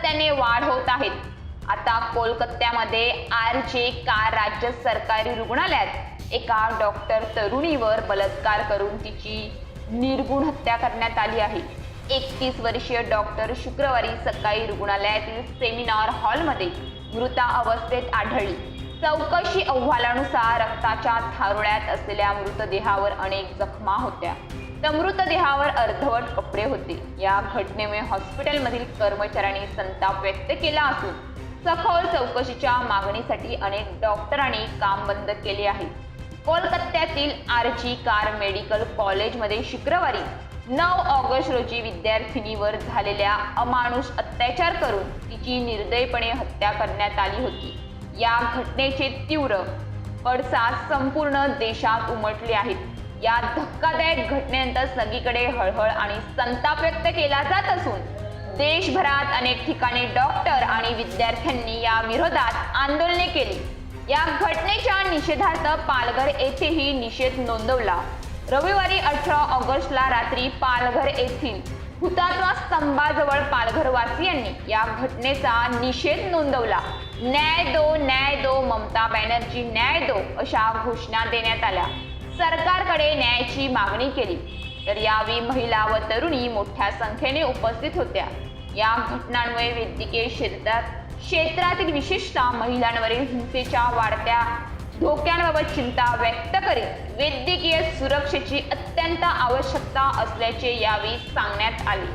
सातत्याने वाढ होत आहेत। आता कोलकात्यामध्ये आर.जे. कार राज्य सरकारी रुग्णालयात एका डॉक्टर तरुणीवर बलात्कार करून तिची निर्घृण हत्या करण्यात आली आहे। 31 वर्षीय डॉक्टर शुक्रवारी सकाळी रुग्णालयातील सेमिनार हॉलमध्ये मृत अवस्थेत आढळली। चौकशी अहवालानुसार रक्ताच्या थारोळ्यात असलेल्या मृतदेहावर अनेक जखमा होत्या, तर मृतदेहावर अर्धवट कपडे होते। या घटनेमुळे हॉस्पिटलमधील कर्मचाऱ्यांनी संताप व्यक्त केला असून सखोल चौकशीच्या मागणीसाठी अनेक डॉक्टरांनी काम बंद केले आहे। कोलकात्यातील आर.जी. कार मेडिकल कॉलेजमध्ये शुक्रवारी 9 ऑगस्ट रोजी विद्यार्थिनीवर झालेल्या अमानुष अत्याचार करून तिची निर्दयपणे हत्या करण्यात आली होती। या घटनेचे तीव्र पडसाद संपूर्ण देशात उमटले आहेत। या धक्कादायक घटनेनंतर सगळीकडे हळहळ आणि संताप व्यक्त केला जात असून देशभरात अनेक ठिकाणी डॉक्टर आणि विद्यार्थ्यांनी या विरोधात आंदोलने केली। या घटनेच्या निषेधार्थ पालघर येथेही निषेध नोंदवला। रविवारी 18 ऑगस्टला रात्री पालघर येथील हुतात्मा स्तंभाजवळ पालघरवासियांनी या घटनेचा निषेध नोंदवला। न्याय दो, न्याय दो, ममता बॅनर्जी न्याय दो अशा घोषणा देण्यात आल्या। सरकारकडे न्यायाची मागणी केली। तर यावेळी महिला व तरुणी मोठ्या संख्येने उपस्थित होत्या। या घटनांमुळे वैद्यकीय क्षेत्रातील विशेषतः महिलांवरील हिंसेच्या वाढत्या धोक्यांबाबत चिंता व्यक्त करीत वैद्यकीय सुरक्षेची अत्यंत आवश्यकता असल्याचे यावेळी सांगण्यात आले।